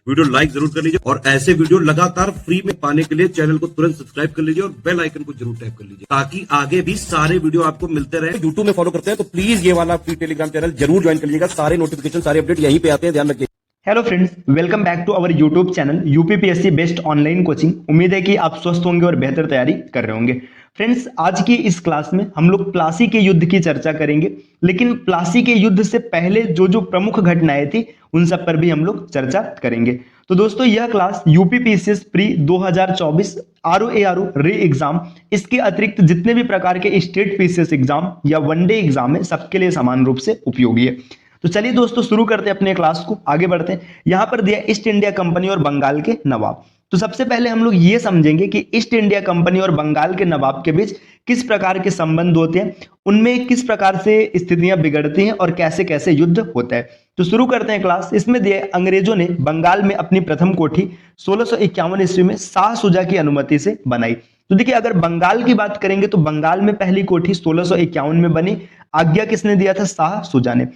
Video like जरूर कर लीजिए और ऐसे वीडियो लगातार फ्री में पाने के लिए चैनल को तुरंत सब्सक्राइब कर लीजिए और बेल आइकन को जरूर टैप कर लीजिए ताकि आगे भी सारे वीडियो आपको मिलते रहे। यूट्यूब में फॉलो करते हैं तो प्लीज ये वाला फ्री टेलीग्राम चैनल जरूर ज्वाइन कर लीजिएगा। सारे नोटिफिकेशन सारे अपडेट यहीं पे आते हैं, ध्यान रखिए। Hello friends, welcome back to our YouTube channel UPPSC best online coaching. उम्मीद है कि आप स्वस्थ होंगे और बेहतर तैयारी कर रहे होंगे। फ्रेंड्स, आज की इस क्लास में हम लोग प्लासी के युद्ध की चर्चा करेंगे, लेकिन प्लासी के युद्ध से पहले जो प्रमुख घटनाएं थी उन सब पर भी हम लोग चर्चा करेंगे। तो दोस्तों, यह क्लास यूपीपीएससी प्री 2024 आरओ रे एग्जाम, इसके अतिरिक्त जितने भी प्रकार के स्टेट पीसीएस एग्जाम या वनडे एग्जाम है, सबके लिए समान रूप से उपयोगी है। तो चलिए दोस्तों, शुरू करते हैं अपने क्लास को, आगे बढ़ते हैं। यहां पर दिया ईस्ट इंडिया कंपनी और बंगाल के नवाब। तो सबसे पहले हम लोग ये समझेंगे कि ईस्ट इंडिया कंपनी और बंगाल के नवाब के बीच किस प्रकार के संबंध होते हैं, उनमें किस प्रकार से स्थितियां बिगड़ती हैं और कैसे कैसे युद्ध होता है। तो शुरू करते हैं क्लास। इसमें दिए अंग्रेजों ने बंगाल में अपनी प्रथम कोठी 1651 ईस्वी में शाह शुजा की अनुमति से बनाई। तो देखिए, अगर बंगाल की बात करेंगे तो बंगाल में पहली कोठी 1651 में बनी। आज्ञा किसने दिया था? शाह शुजा ने।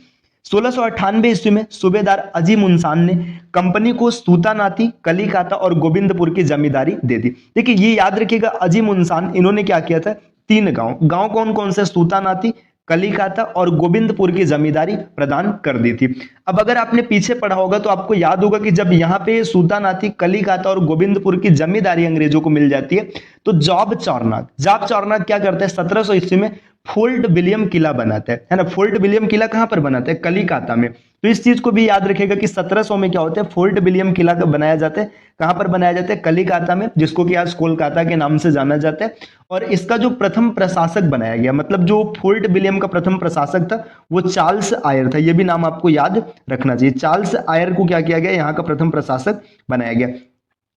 1698 ईस्वी में सूबेदार अजीम उनसान ने कंपनी को सूतानाती, कलिकाता और गोविंदपुर की जमींदारी दे दी। देखिए, ये याद रखिएगा, अजीम उनसान इन्होंने क्या किया था? 3 गांव कौन कौन से? सूतानाती, कलिकाता और गोविंदपुर की जमींदारी प्रदान कर दी थी। अब अगर आपने पीछे पढ़ा होगा तो आपको याद होगा कि जब यहाँ पे सूतानाती, कलिकाता और गोविंदपुर की जमींदारी अंग्रेजों को मिल जाती है तो जॉब चौरनाक क्या करते हैं? 1700 ईस्वी में फोर्ट विलियम किला बनाता है ना। फोर्ट विलियम किला कहां पर बनाता है? कलिकाता में। तो इस चीज को भी याद रखेगा कि 1700 में क्या होता है? फोर्ट विलियम किला बनाया जाता है। कहां पर बनाया जाता है? कलिकाता में, जिसको कि आज कोलकाता के नाम से जाना जाता है। और इसका जो प्रथम प्रशासक बनाया गया, मतलब जो फोर्ट विलियम का प्रथम प्रशासक था वो चार्ल्स आयर था। यह भी नाम आपको याद रखना चाहिए। चार्ल्स आयर को क्या किया गया? यहाँ का प्रथम प्रशासक बनाया गया।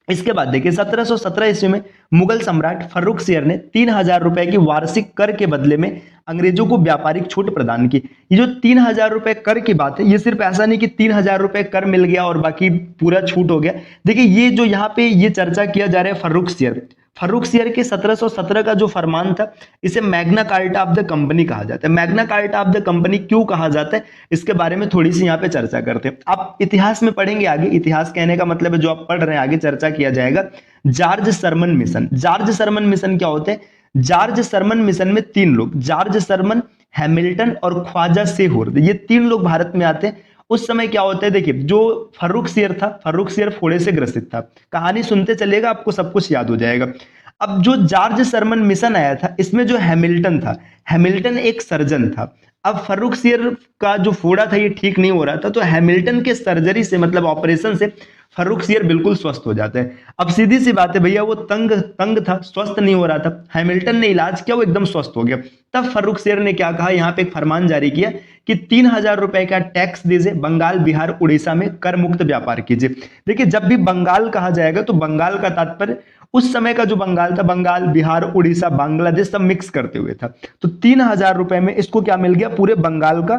इसके बाद देखिए, 1717 ईस्वी में मुगल सम्राट फर्रुखसियर ने 3000 रुपए की वार्षिक कर के बदले में अंग्रेजों को व्यापारिक छूट प्रदान की। ये जो 3000 रुपए कर की बात है, ये सिर्फ ऐसा नहीं कि 3000 रुपए कर मिल गया और बाकी पूरा छूट हो गया। देखिए, ये जो यहाँ पे ये चर्चा किया जा रहा है फर्रुखसियर के 1717 का जो फरमान था, इसे Magna carta of the company कहा जाता है। Magna carta of the company क्यों कहा जाता है, इसके बारे में थोड़ी सी यहाँ पे चर्चा करते हैं। आप इतिहास में पढ़ेंगे आगे। इतिहास कहने का मतलब है जो आप पढ़ रहे हैं आगे चर्चा किया जाएगा। जॉर्ज सरमन मिशन क्या होते हैं? जॉर्ज सरमन मिशन में 3 लोग, जॉर्ज सरमन, हैमिल्टन और ख्वाजा सेहूर, ये 3 लोग भारत में आते हैं। उस समय क्या होता है? देखिए, जो फर्रुखसियर फोड़े से ग्रसित था। कहानी सुनते चलेगा, आपको सब कुछ याद हो जाएगा। अब जो जॉर्ज सरमन मिशन आया था, इसमें जो हैमिल्टन था, हैमिल्टन एक सर्जन था। अब फर्रुखसियर का जो फोड़ा था ये ठीक नहीं हो रहा था, तो हैमिल्टन के सर्जरी से, मतलब ऑपरेशन से फर्रुखसियर बिल्कुल स्वस्थ हो जाते हैं। अब सीधी सी बात है भैया, वो तंग था, स्वस्थ नहीं हो रहा था। हैमिल्टन ने इलाज किया, वो एकदम स्वस्थ हो गया। तब फर्रुखसियर ने क्या कहा? यहाँ पे एक फरमान जारी किया कि 3000 रुपए का टैक्स दीजिए, बंगाल, बिहार, उड़ीसा में कर मुक्त व्यापार कीजिए। देखिए, जब भी बंगाल कहा जाएगा तो बंगाल का तात्पर्य उस समय का जो बंगाल था, बंगाल, बिहार, उड़ीसा, बांग्लादेश सब मिक्स करते हुए था। तो 3000 रुपए में इसको क्या मिल गया? पूरे बंगाल का,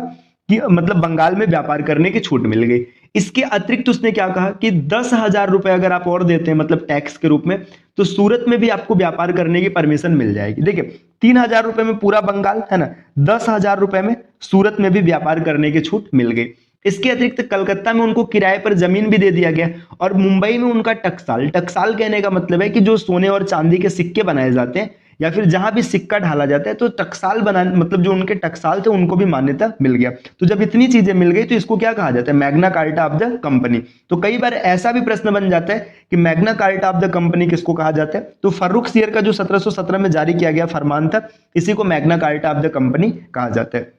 कि मतलब बंगाल में व्यापार करने की छूट मिल गई। इसके अतिरिक्त उसने क्या कहा कि 10,000 रुपए अगर आप और देते हैं, मतलब टैक्स के रूप में, तो सूरत में भी आपको व्यापार करने की परमिशन मिल जाएगी। देखिए, 3000 रुपए में पूरा बंगाल है ना, 10,000 रुपए में सूरत में भी व्यापार करने की छूट मिल गई। इसके अतिरिक्त कलकत्ता में उनको किराए पर जमीन भी दे दिया गया और मुंबई में उनका टकसाल कहने का मतलब है कि जो सोने और चांदी के सिक्के बनाए जाते हैं या फिर जहां भी सिक्का ढाला जाता है, तो टकसाल बनाने, मतलब जो उनके टकसाल थे उनको भी मान्यता मिल गया। तो जब इतनी चीजें मिल गई तो इसको क्या कहा जाता है? Magna carta of the company. तो कई बार ऐसा भी प्रश्न बन जाता है कि Magna carta of the company किसको कहा जाता है? तो फर्रुखसियर का जो 1717 में जारी किया गया फरमान था, इसी को Magna carta of the company कहा जाता है।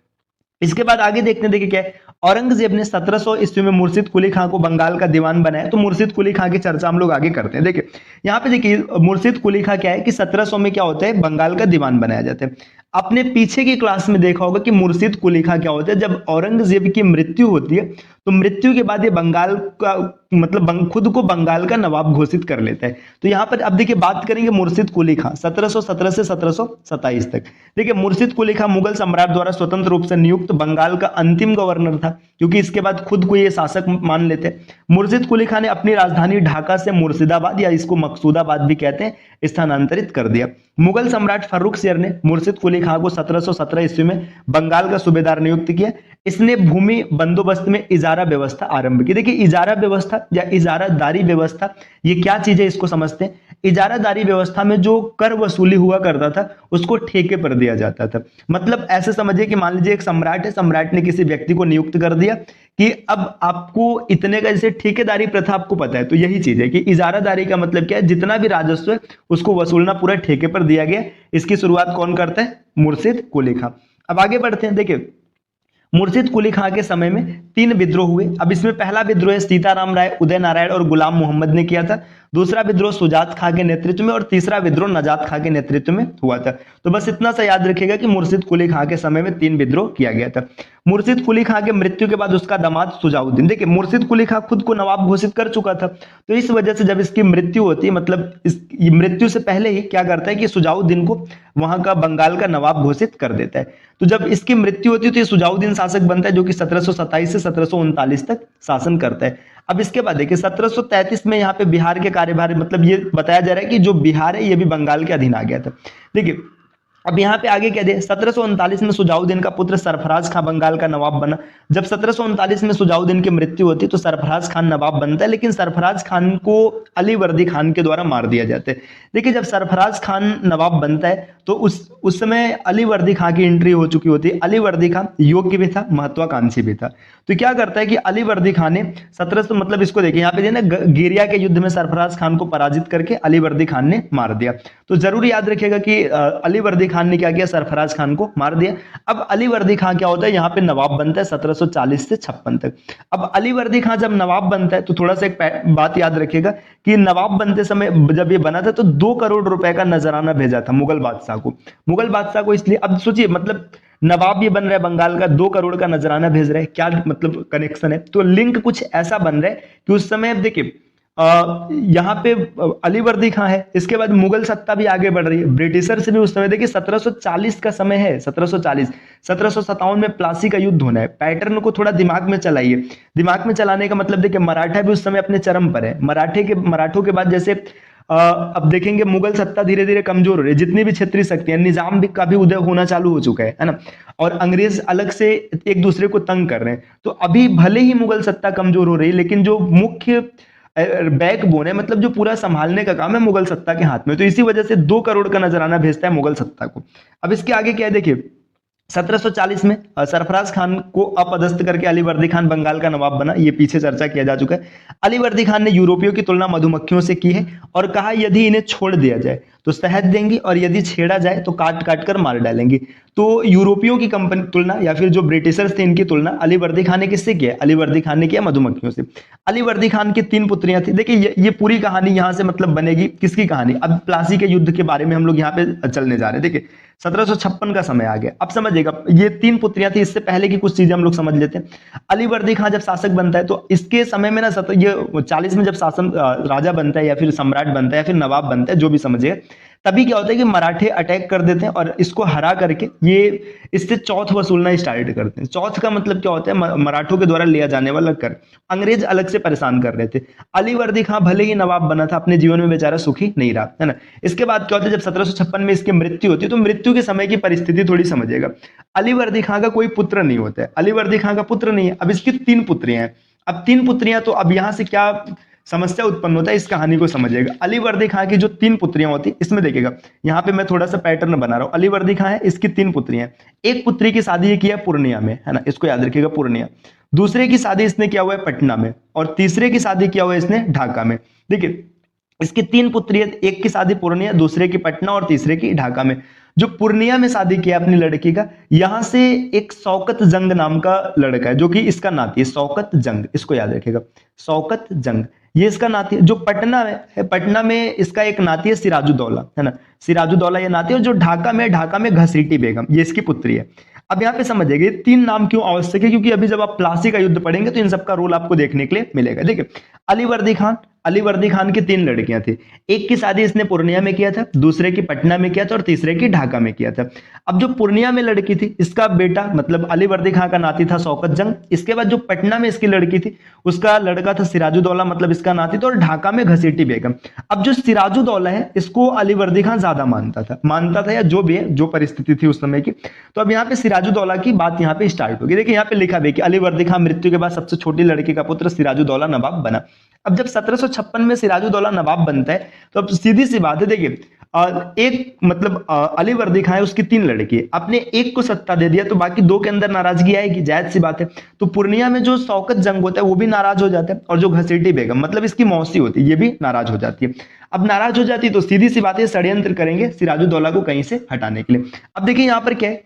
इसके बाद आगे देखते हैं, देखिए क्या है। औरंगजेब ने 1700 ईस्वी में मुर्शिद कुली खां को बंगाल का दीवान बनाया। तो मुर्शिद कुली खां की चर्चा हम लोग आगे करते हैं। देखिए, यहाँ पे देखिए, मुर्शिद कुली खां क्या है कि 1700 में क्या होता है? बंगाल का दीवान बनाया जाता है। आपने पीछे की क्लास में देखा होगा कि मुर्शिद कुली खां क्या होता है? जब औरंगजेब की मृत्यु होती है तो मृत्यु के बाद ये बंगाल का, मतलब खुद को बंगाल का नवाब घोषित कर लेता है। तो यहाँ पर अब देखिए बात करेंगे मुर्शिद कुली खां 1717 से 1727 तक। देखिए, मुर्शिद कुली खां मुगल सम्राट द्वारा स्वतंत्र रूप से नियुक्त बंगाल का अंतिम गवर्नर था, क्योंकि इसके बाद खुद को ये शासक मान लेते। मुर्शिद कुली खां ने अपनी राजधानी ढाका से मुर्शिदाबाद, या इसको मकसूदाबाद भी कहते हैं, स्थानांतरित कर दिया। मुगल सम्राट फर्रुखसियर ने मुर्शिद कुली खां को 1717 ईस्वी में बंगाल का सूबेदार नियुक्त किया। इसने भूमि बंदोबस्त में इजारा व्यवस्था आरंभ की। देखिए इजारा व्यवस्था या इजारादारी व्यवस्था ये क्या चीज है, इसको समझते हैं। इजारादारी व्यवस्था में जो कर वसूली हुआ करता था उसको ठेके पर दिया जाता था। मतलब ऐसे समझिए कि मान लीजिए एक सम्राट है, सम्राट ने किसी व्यक्ति को नियुक्त कर दिया कि अब आपको इतने का, जैसे ठेकेदारी प्रथा आपको पता है, तो यही चीज है कि इजारादारी का मतलब क्या है, जितना भी राजस्व है उसको वसूलना पूरा ठेके पर दिया गया। इसकी शुरुआत कौन करता है? मुर्शिद कुली खां। अब आगे बढ़ते हैं। देखिए मुर्शिद कुली खां के समय में 3 विद्रोह हुए। अब इसमें पहला विद्रोह सीताराम राय, उदय नारायण और गुलाम मोहम्मद ने किया था। दूसरा विद्रोह सुजात खां के नेतृत्व में और तीसरा विद्रोह नजात खां के नेतृत्व में हुआ था। तो बस इतना सा याद रखिएगा कि मुर्शिद कुली खां के समय में 3 विद्रोह किया गया था। मुर्शिद कुली खां के मृत्यु के बाद उसका दामाद सुजाउद्दीन, देखिए मुर्शिद कुली खां खुद को नवाब घोषित कर चुका था, तो इस वजह से जब इसकी मृत्यु होती है, मतलब इस मृत्यु से पहले ही क्या करता है कि सुजाउद्दीन को वहां का बंगाल का नवाब घोषित कर देता है। तो जब इसकी मृत्यु होती है तो ये सुजाउद्दीन शासक बनता है, जो कि 1727 से 1739 तक शासन करता है। अब इसके बाद देखिए 1733 में यहाँ पे बिहार के कार्यभार, मतलब ये बताया जा रहा है कि जो बिहार है ये भी बंगाल के अधीन आ गया था। देखिए अब यहाँ पे आगे क्या दे, 1739 में सुजाउद्दीन का पुत्र सरफराज खां बंगाल का नवाब बना। जब 1739 में सुजाउद्दीन की मृत्यु होती तो सरफराज खान नवाब बनता है, लेकिन सरफराज खान को अली वर्दी खान के द्वारा मार दिया जाता है। देखिए जब सरफराज खान नवाब बनता है तो उस समय अली वर्दी खां की एंट्री हो चुकी होती है। अली वर्दी खान योग्य भी था, महत्वाकांक्षी भी था। तो क्या करता है कि अली वर्दी खान ने 1700, मतलब इसको देखिए यहाँ पे ना गिरिया के युद्ध में सरफराज खान को पराजित करके अली वर्दी खान ने मार दिया। तो जरूर याद रखिएगा कि अली वर्दी खान ने क्या किया, सरफराज खान को मार दिया। अब अली वर्दी खान क्या होता है, यहाँ पे नवाब बनता है 1740 से 56 तक। अब अली वर्दी खान जब नवाब बनता है तो थोड़ा सा एक बात याद रखिएगा कि नवाब बनते समय जब ये बना था तो 2 करोड़ रुपए का नजराना भेजा था मुगल बादशाह को। मुगल बादशाह को इसलिए, अब सोचिए मतलब नवाब ये बन रहा है बंगाल का, 2 करोड़ का नजराना भेज रहे हैं, क्या मतलब कनेक्शन है। तो लिंक कुछ ऐसा बन रहा है कि उस समय देखिए यहाँ पे अली वर्दी खां है, इसके बाद मुगल सत्ता भी आगे बढ़ रही है, ब्रिटिशर से भी उस समय देखिए 1740 का समय है, 1740 1757 में प्लासी का युद्ध होना है। पैटर्न को थोड़ा दिमाग में चलाइए। दिमाग में चलाने का मतलब देखिए मराठा भी उस समय अपने चरम पर है। मराठों के बाद जैसे अब देखेंगे मुगल सत्ता धीरे धीरे कमजोर हो रही है, जितनी भी क्षेत्रीय शक्तियां, निजाम भी का भी उदय होना चालू हो चुका है ना, और अंग्रेज अलग से एक दूसरे को तंग कर रहे हैं। तो अभी भले ही मुगल सत्ता कमजोर हो रही है, लेकिन जो मुख्य बैकबोन है, मतलब जो पूरा संभालने का काम है मुगल सत्ता के हाथ में। तो इसी वजह से 2 करोड़ का नजराना भेजता है मुगल सत्ता को। अब इसके आगे क्या है देखिए 1740 में सरफराज खान को अपदस्थ करके अली वर्दी खान बंगाल का नवाब बना। ये पीछे चर्चा किया जा चुका है। अली वर्दी खान ने यूरोपियों की तुलना मधुमक्खियों से की है और कहा यदि इन्हें छोड़ दिया जाए तो शहद देंगी और यदि छेड़ा जाए तो काट काट कर मार डालेंगी। तो यूरोपियों की कंपनी तुलना या फिर जो ब्रिटिशर्स थे इनकी तुलना अली वर्दी खान ने किससे किया? अली वर्दी खान ने किया मधुमक्खियों से। अली वर्दी खान की 3 पुत्रियां थी। देखिए ये पूरी कहानी यहां से मतलब बनेगी किसकी कहानी, अब प्लासी के युद्ध के बारे में हम लोग यहाँ पे चलने जा रहे हैं। देखिए 1756 का समय आ गया। अब समझिएगा ये 3 पुत्रियां थी। इससे पहले की कुछ चीजें हम लोग समझ लेते हैं। अली वर्दी खान जब शासक बनता है तो इसके समय में ना ये 40 में जब शासन राजा बनता है या फिर सम्राट बनता है या फिर नवाब बनता है, जो भी समझिए, तभी क्या होता है कि मराठे अटैक कर देते हैं और इसको हरा करके ये इससे चौथ वसूलना स्टार्ट करते हैं। चौथ का मतलब क्या होता है? मराठों के द्वारा लिया जाने वाला कर। अंग्रेज अलग से परेशान कर रहे थे। अली वर्दी खान भले ही नवाब बना था, अपने जीवन में बेचारा सुखी नहीं रहा, है ना। इसके बाद क्या होता है, जब 1756 में इसकी मृत्यु होती है तो मृत्यु के समय की परिस्थिति थोड़ी समझिएगा। अली वर्दी खान का कोई पुत्र नहीं होता है। अली वर्दी खान का पुत्र नहीं है। अब इसकी 3 पुत्रियां हैं। अब 3 पुत्रियां, तो अब यहां से क्या समस्या उत्पन्न होता है, इस कहानी को समझिएगा। अली वर्दी खान की जो 3 पुत्रियां होती, इसमें देखिएगा यहाँ पे मैं थोड़ा सा पैटर्न बना रहा हूं। अली वर्दी खान है, इसकी 3 पुत्रियां। एक पुत्री की शादी ये किया पूर्णिया में, है ना, इसको याद रखिएगा, पूर्णिया। दूसरे की शादी इसने किया हुआ है पटना में और तीसरे की शादी किया हुआ है इसने ढाका में। देखिए इसकी 3 पुत्रियां, एक की शादी पूर्णिया, दूसरे की पटना और तीसरे की ढाका में। जो पूर्णिया में शादी किया अपनी लड़की का, यहां से एक शौकत जंग नाम का लड़का है जो कि इसका नाती है, शौकत जंग, इसको याद रखिएगा, शौकत जंग ये इसका नाती है। जो पटना है, पटना में इसका एक नाती है सिराजुद्दौला, है ना, सिराजुद्दौला ये नाती है। और जो ढाका में घसीटी बेगम, ये इसकी पुत्री है। अब यहाँ पे समझिएगा ये 3 नाम क्यों आवश्यक है, क्योंकि अभी जब आप प्लासी का युद्ध पढ़ेंगे तो इन सबका रोल आपको देखने के लिए मिलेगा। देखिए अली वर्दी खान अलीवर्दी खान की 3 लड़कियां थी। एक की शादी इसने पूर्णिया में किया था, दूसरे की पटना में किया था और तीसरे की ढाका में किया था। अब जो पूर्णिया में लड़की थी इसका बेटा मतलब अलीवर्दी खान का नाती था शौकत जंग। इसके बाद जो पटना में इसकी लड़की थी उसका लड़का था सिराजुद्दौला मतलब इसका नाती था, और ढाका में घसीटी बेगम। अब जो सिराजुद्दौला है इसको अलीवर्दी खान ज्यादा मानता था या जो भी है, जो परिस्थिति थी उस समय की। तो अब यहाँ पे सिराजुद्दौला की बात यहाँ पे स्टार्ट होगी। देखिए यहाँ पे लिखा है कि अलीवर्दी खान मृत्यु के बाद सबसे छोटी लड़की का पुत्र सिराजुद्दौला नवाब बना। अब जब 1756 में सिराजुद्दौला नवाब बनता है तो अब सीधी सी बात है, देखिए एक मतलब अलीवर्दी खान है उसकी 3 लड़की है, आपने एक को सत्ता दे दिया तो बाकी 2 के अंदर नाराजगी आएगी, जायज सी बात है। तो पूर्णिया में जो शौकत जंग होता है वो भी नाराज हो जाता है, और जो घसीटी बेगम मतलब इसकी मौसी होती है ये भी नाराज हो जाती है। अब नाराज हो जाती है तो सीधी सी बात है षड्यंत्र करेंगे सिराजुद्दौला को कहीं से हटाने के लिए। अब देखिए यहाँ पर क्या है,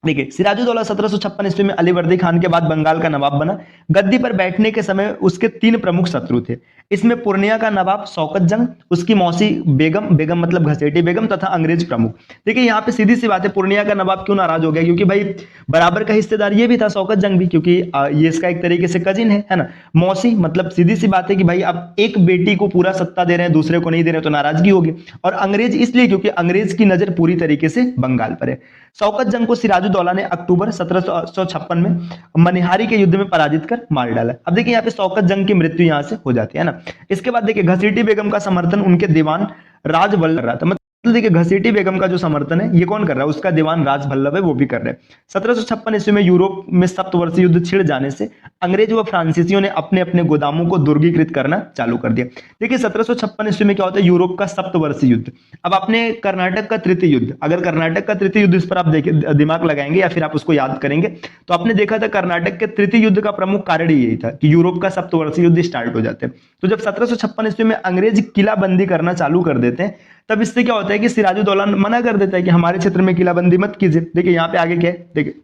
देखिए सिराजुद्दौला 1756 ईस्वी में अलीवर्दी खान के बाद बंगाल का नवाब बना। गद्दी पर बैठने के समय उसके 3 प्रमुख शत्रु थे। इसमें पूर्णिया का नवाब शौकत जंग, उसकी मौसी बेगम मतलब घसेटी बेगम तथा अंग्रेज प्रमुख। देखिए यहाँ पे सीधी सी बात है, पूर्णिया का नवाब क्यों नाराज हो गया, क्योंकि भाई बराबर का हिस्सेदार ये भी था शौकत जंग भी, क्योंकि ये इसका एक तरीके से कजिन है ना। मौसी मतलब सीधी सी बात है कि भाई अब एक बेटी को पूरा सत्ता दे रहे हैं दूसरे को नहीं दे रहे तो नाराजगी होगी। और अंग्रेज इसलिए क्योंकि अंग्रेज की नजर पूरी तरीके से बंगाल पर है। शौकत जंग को सिराजुद्दौला ने अक्टूबर 1756 में मनिहारी के युद्ध में पराजित कर मार डाला। अब देखिए यहाँ पे शौकत जंग की मृत्यु यहाँ से हो जाती है ना। इसके बाद देखिए घसीटी बेगम का समर्थन उनके दीवान राज वल्लभ रहा था। मतलब देखिए घसीटी बेगम का जो समर्थन है ये कौन कर रहा है, उसका दीवान राज वल्लभ है वो भी कर रहे हैं। 1756 ईस्वी में यूरोप में सप्तवर्षीय युद्ध छिड़ जाने से अंग्रेज व फ्रांसीसियों ने अपने अपने गोदामों को दुर्गीकृत करना चालू कर दिया। देखिए 1756 ईस्वी में क्या होता है, यूरोप का सप्तवर्षीय युद्ध। अब आपने कर्नाटक का तृतीय युद्ध, अगर कर्नाटक का तृतीय युद्ध इस पर आप देखिए दिमाग लगाएंगे या फिर आप उसको याद करेंगे तो आपने देखा था कर्नाटक के तृतीय युद्ध का प्रमुख कारण यही था कि यूरोप का सप्तवर्षीय युद्ध स्टार्ट हो जाते हैं। तो जब 1756 ईस्वी में अंग्रेज किलाबंदी करना चालू कर देते हैं तब इससे क्या होता है कि सिराजुद्दौला मना कर देता है कि हमारे क्षेत्र में किलाबंदी मत कीजिए। देखिए यहाँ पे आगे क्या है, देखिए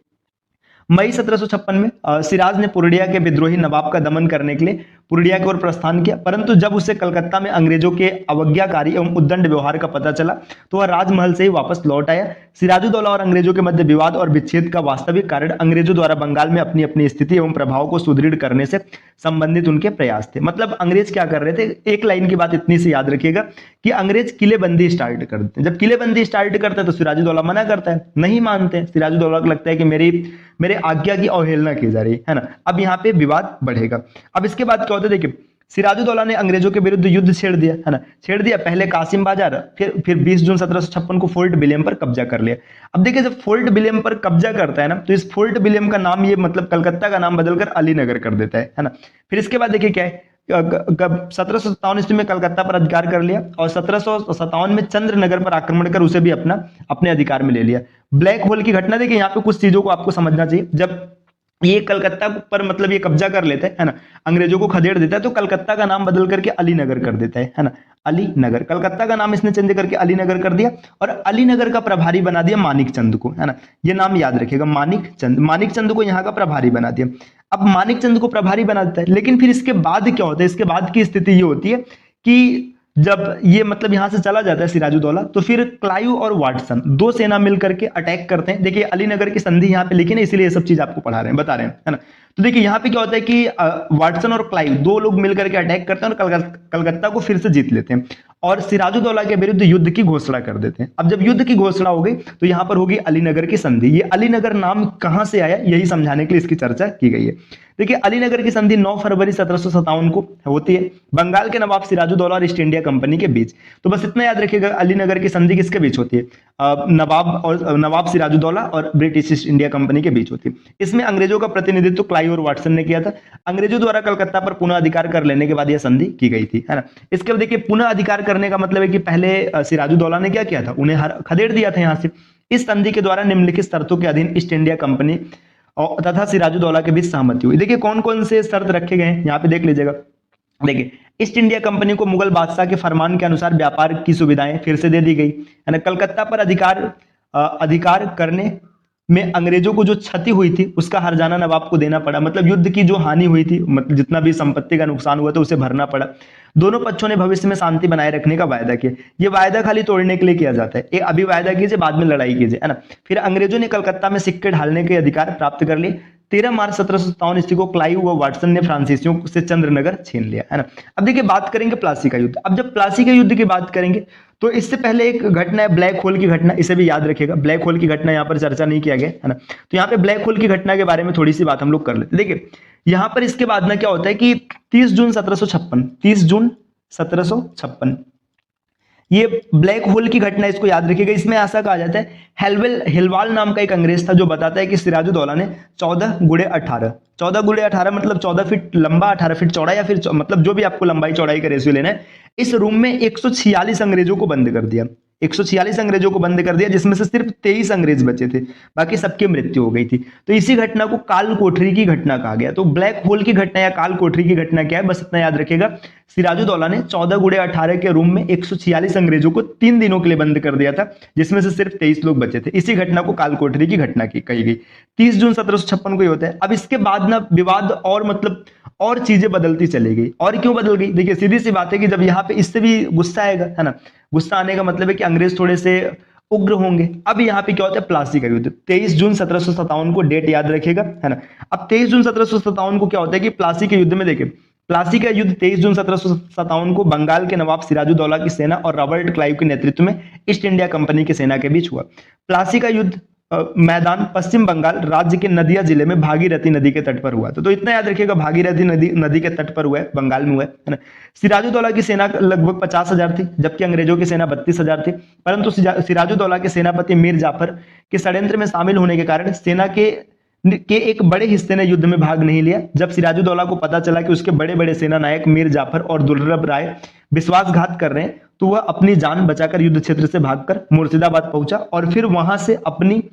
मई 1756 में सिराज ने पूर्णिया के विद्रोही नवाब का दमन करने के लिए पूर्णिया की ओर प्रस्थान किया, परंतु जब उसे कलकत्ता में अंग्रेजों के अवज्ञाकारी एवं उद्दंड व्यवहार का पता चला तो वह राजमहल से ही वापस लौट आया। सिराजुद्दौला और अंग्रेजों के मध्य विवाद और विच्छेद का वास्तविक कारण अंग्रेजों द्वारा बंगाल में अपनी अपनी स्थिति एवं प्रभाव को सुदृढ़ करने से संबंधित उनके प्रयास थे। मतलब अंग्रेज क्या कर रहे थे, एक लाइन की बात इतनी सी याद रखिएगा कि अंग्रेज किलेबंदी स्टार्ट कर देते हैं। जब किलेबंदी स्टार्ट करते हैं तो सिराजुद्दौला मना करता है, नहीं मानते हैं। सिराजुद्दौला को लगता है कि मेरे आज्ञा की अवहेलना की जा रही है ना। अब यहाँ पे विवाद बढ़ेगा। अब इसके बाद क्या होता है, देखिए सिराजुद्दौला ने अंग्रेजों के विरुद्ध युद्ध छेड़ दिया है ना, छेड़ दिया। पहले कासिम बाजार, फिर 20 जून 1756 को फोर्ट विलियम पर कब्जा कर लिया। अब देखिए जब फोर्ट विलियम पर कब्जा करता है ना तो इस फोर्ट विलियम का नाम ये मतलब कलकत्ता का नाम बदलकर अलीनगर कर देता है ना। फिर इसके बाद देखिए क्या है, 1757 ईस्वी में कलकत्ता पर अधिकार कर लिया और 1757 में चंद्रनगर पर आक्रमण कर उसे भी अपने अधिकार में ले लिया। ब्लैक होल की घटना देखिए, यहाँ पे कुछ चीजों को आपको समझना चाहिए। जब ये कलकत्ता पर मतलब ये कब्जा कर लेता है ना, अंग्रेजों को खदेड़ देता है तो कलकत्ता का नाम बदल करके अलीनगर कर देता है ना। अलीनगर, कलकत्ता का नाम इसने चेंज करके अलीनगर कर दिया और अलीनगर का प्रभारी बना दिया मानिक चंद को, है ना। ये नाम याद रखिएगा, मानिक चंद को यहाँ का प्रभारी बना दिया। अब मानिक चंद को प्रभारी बना देता है, लेकिन फिर इसके बाद क्या होता है, इसके बाद की स्थिति ये होती है कि जब ये मतलब यहां से चला जाता है सिराजुद्दौला तो फिर क्लाइव और वाटसन 2 सेना मिलकर के अटैक करते हैं। देखिए अलीनगर की संधि यहाँ पे लिखी ना, इसीलिए ये सब चीज आपको बता रहे हैं, है ना। तो देखिए यहाँ पे क्या होता है कि वाटसन और क्लाइव 2 लोग मिलकर के अटैक करते हैं और कलकत्ता को फिर से जीत लेते हैं और सिराजुद्दौला के विरुद्ध युद्ध की घोषणा कर देते हैं। अब जब युद्ध की घोषणा हो गई तो यहाँ पर होगी अलीनगर की संधि। ये अलीनगर नाम कहां से आया यही समझाने के लिए इसकी चर्चा की गई है। देखिए अलीनगर की संधि 9 फरवरी 1757 को होती है बंगाल के नवाब सिराजुद्दौला और ईस्ट इंडिया कंपनी के बीच। तो बस इतना याद रखिएगा, अलीनगर की संधि किसके बीच होती है, नवाब सिराजुद्दौला और ब्रिटिश ईस्ट इंडिया कंपनी के बीच होती है। इसमें अंग्रेजों का प्रतिनिधित्व क्लाइव और वाटसन ने किया था। अंग्रेजों द्वारा कलकत्ता पर पुनः अधिकार कर लेने के बाद यह संधि की गई थी, है ना। इसके बाद देखिए पुनः अधिकार करने का मतलब है कि पहले सिराजुद्दौला ने क्या किया था, उन्हें खदेड़ दिया था यहाँ से। इस संधि के द्वारा निम्नलिखित शर्तों के अधीन ईस्ट इंडिया कंपनी और तथा सिराजुद्दौला के बीच सहमति हुई। देखिए कौन कौन से शर्त रखे गए हैं यहाँ पे देख लीजिएगा। देखिए ईस्ट इंडिया कंपनी को मुगल बादशाह के फरमान के अनुसार व्यापार की सुविधाएं फिर से दे दी गई, है ना। कलकत्ता पर अधिकार करने में अंग्रेजों को जो क्षति हुई थी उसका हर्जाना नवाब को देना पड़ा। मतलब युद्ध की जो हानि हुई थी, मतलब जितना भी संपत्ति का नुकसान हुआ था उसे भरना पड़ा। दोनों पक्षों ने भविष्य में शांति बनाए रखने का वायदा किया। ये वायदा खाली तोड़ने के लिए किया जाता है, अभी वायदा कीजिए बाद में लड़ाई कीजिए, है ना। फिर अंग्रेजों ने कलकत्ता में सिक्के ढालने के अधिकार प्राप्त कर लिए। 13 मार्च 1757 ईस्वी को क्लाइव व वाटसन ने फ्रांसीसियों से चंद्रनगर छीन लिया, है ना। अब देखिए बात करेंगे प्लासी का युद्ध। अब जब प्लासी के युद्ध की बात करेंगे तो इससे पहले एक घटना है ब्लैक होल की घटना, इसे भी याद रखिएगा। ब्लैक होल की घटना यहाँ पर चर्चा नहीं किया गया, है ना। तो यहाँ पे ब्लैक होल की घटना के बारे में थोड़ी सी बात हम लोग कर लेते हैं। देखिए यहाँ पर इसके बाद ना क्या होता है कि 30 जून 1756 ये ब्लैक होल की घटना, इसको याद रखिएगा। इसमें ऐसा कहा जाता है हिलवाल नाम का एक अंग्रेज था जो बताता है कि सिराजुद्दौला ने 14 गुणे 18 मतलब 14 फीट लंबा 18 फीट चौड़ा, या फिर मतलब जो भी आपको लंबाई चौड़ाई का रेशियो लेना है, इस रूम में 146 अंग्रेजों को बंद कर दिया। 146 अंग्रेजों को बंद कर दिया, जिसमें से सिर्फ 23 अंग्रेज बचे थे, बाकी सबकी मृत्यु हो गई थी। तो इसी घटना को काल कोठरी की घटना कहा गया। तो ब्लैक होल की घटना या काल कोठरी की घटना क्या है, बस इतना याद रखिएगा। सिराजुद्दौला ने 14 गुणे 18 के रूम में 146 अंग्रेजों को 3 दिनों के लिए बंद कर दिया था, जिसमें से सिर्फ 23 लोग बचे थे। इसी घटना को काल कोठरी की घटना कही गई। 30 जून 1756 को ही होता है। अब इसके बाद ना विवाद और मतलब और चीजें बदलती चली गई। और क्यों बदल गई, देखिए सीधी सी बात है कि जब यहाँ पे इससे भी गुस्सा आएगा, है ना। गुस्सा आने का मतलब है कि अंग्रेज थोड़े से उग्र होंगे। अब यहाँ पे क्या होता है, प्लासी का युद्ध। 23 जून 1757 को डेट याद रखेगा, है ना। अब 23 जून 1757 को क्या होता है कि प्लासी के युद्ध में देखिए, प्लासी का युद्ध 23 जून 1757 को बंगाल के नवाब सिराजुद्दौला की सेना और रॉबर्ट क्लाइव के नेतृत्व में ईस्ट इंडिया कंपनी की सेना के बीच हुआ। प्लासी का युद्ध मैदान पश्चिम बंगाल राज्य के नदिया जिले में भागीरथी नदी के तट पर हुआ। तो इतना याद रखिएगा, भागीरथी नदी के तट पर हुआ है, बंगाल में हुआ है ना। सिराजुद्दौला की सेना लगभग 50,000 थी, जबकि अंग्रेजों की सेना 32,000 थी। परंतु सिराजुद्दौला के सेनापति मीर जाफर के षड्यंत्र में शामिल होने के कारण सेना के एक बड़े हिस्से ने युद्ध में भाग नहीं लिया। जब सिराजुद्दौला को पता चला कि उसके बड़े बड़े सेना नायक मीर जाफर और दुर्लभ राय विश्वासघात कर रहे हैं, तो वह अपनी जान बचाकर युद्ध क्षेत्र से भागकर मुर्शिदाबाद पहुंचा और फिर वहां से अपनी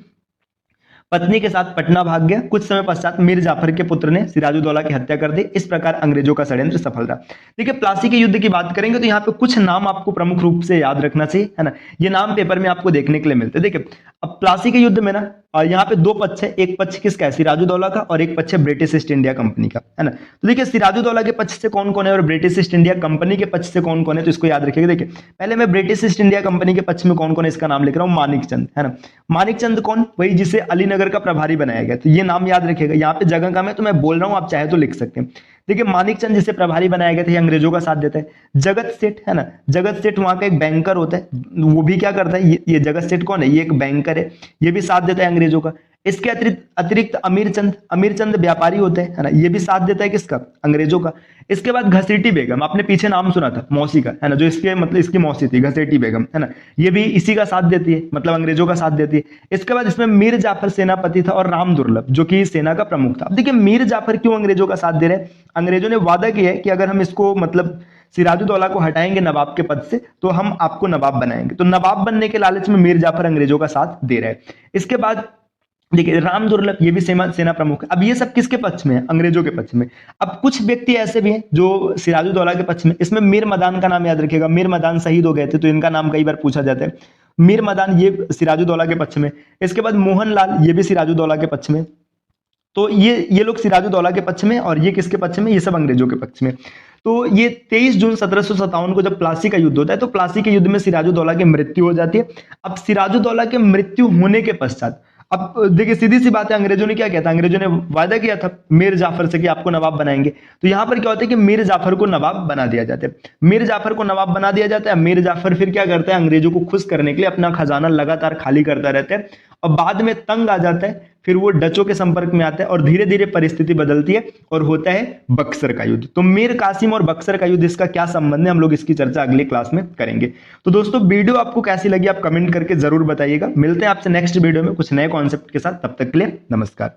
पत्नी के साथ पटना भाग गया। कुछ समय पश्चात मीर जाफर के पुत्र ने सिराजुद्दौला की हत्या कर दी। इस प्रकार अंग्रेजों का षड्यंत्र सफल रहा। देखिए प्लासी के युद्ध की बात करेंगे तो यहाँ पे कुछ नाम आपको प्रमुख रूप से याद रखना चाहिए, है ना। ये नाम पेपर में आपको देखने के लिए मिलते हैं। देखिए अब प्लासी के युद्ध में ना यहाँ पे 2 पक्ष है। एक पक्ष किसका है, सिराजुद्दौला का, और एक पक्ष है ब्रिटिश ईस्ट इंडिया कंपनी का, है ना। तो देखिए सिराजुद्दौला के पक्ष से कौन कौन है और ब्रिटिश ईस्ट इंडिया कंपनी के पक्ष से कौन कौन है, तो इसको याद रखिएगा। देखिए पहले मैं ब्रिटिश ईस्ट इंडिया कंपनी के पक्ष में कौन कौन है इसका नाम लिख रहा हूँ, मानिकचंद, है ना। मानिकचंद कौन, वही जिसे अलीनगर का प्रभारी बनाया गया। तो ये नाम याद रखिएगा। यहाँ पे जगह कम है तो मैं बोल रहा हूँ, आप चाहे तो लिख सकते हैं। देखिए मानिकचंद जिसे प्रभारी बनाया गया था, ये अंग्रेजों का साथ देता है। जगत सेठ, है ना, जगत सेठ वहां का एक बैंकर होता है, वो भी क्या करता है, ये जगत सेठ कौन है, ये एक बैंकर है, ये भी साथ देता है अंग्रेजों का। इसके अतिरिक्त अमीरचंद व्यापारी होते हैं, है ना, ये भी साथ देता है किसका, अंग्रेजों का। इसके बाद घसीटी बेगम, आपने पीछे नाम सुना था मौसी का, है ना, जो इसके मतलब इसकी मौसी थी घसीटी बेगम, है ना, ये भी इसी का साथ देती है, मतलब अंग्रेजों का साथ देती है। इसके बाद इसमें मीर जाफर सेनापति था और राम दुर्लभ जो कि सेना का प्रमुख था। अब देखिए मीर जाफर क्यों अंग्रेजों का साथ दे रहे हैं, अंग्रेजों ने वादा किया है कि अगर हम इसको मतलब सिराजुद्दौला को हटाएंगे नवाब के पद से तो हम आपको नवाब बनाएंगे। तो नवाब बनने के लालच में मीर जाफर अंग्रेजों का साथ दे रहे हैं। इसके बाद देखिए राम दुर्लभ, ये भी सेना प्रमुख है। अब ये सब किसके पक्ष में है, अंग्रेजों के पक्ष में। अब कुछ व्यक्ति ऐसे भी हैं जो सिराजुद्दौला के पक्ष में, इसमें मीर मदान का नाम याद रखिएगा। मीर मदान शहीद हो गए थे तो इनका नाम कई बार पूछा जाता है। मीर मदान ये सिराजुद्दौला के पक्ष में। इसके बाद मोहनलाल, ये भी सिराजुद्दौला के पक्ष में। तो ये लोग सिराजुद्दौला के पक्ष में, और ये किसके पक्ष में, ये सब अंग्रेजों के पक्ष में। तो ये 23 जून 1757 को जब प्लासी का युद्ध होता है तो प्लासी के युद्ध में सिराजुद्दौला की मृत्यु हो जाती है। अब सिराजुद्दौला के मृत्यु होने के पश्चात, अब देखिए सीधी सी बात है, अंग्रेजों ने क्या किया था, अंग्रेजों ने वादा किया था मीर जाफर से कि आपको नवाब बनाएंगे। तो यहां पर क्या होता है कि मीर जाफर को नवाब बना दिया जाता है। मीर जाफर को नवाब बना दिया जाता है। मीर जाफर फिर क्या करता है, अंग्रेजों को खुश करने के लिए अपना खजाना लगातार खाली करता रहता है और बाद में तंग आ जाता है। फिर वो डचों के संपर्क में आता है और धीरे धीरे परिस्थिति बदलती है और होता है बक्सर का युद्ध। तो मीर कासिम और बक्सर का युद्ध, इसका क्या संबंध है, हम लोग इसकी चर्चा अगली क्लास में करेंगे। तो दोस्तों वीडियो आपको कैसी लगी आप कमेंट करके जरूर बताइएगा। मिलते हैं आपसे नेक्स्ट वीडियो में कुछ नए कॉन्सेप्ट के साथ, तब तक के लिए नमस्कार।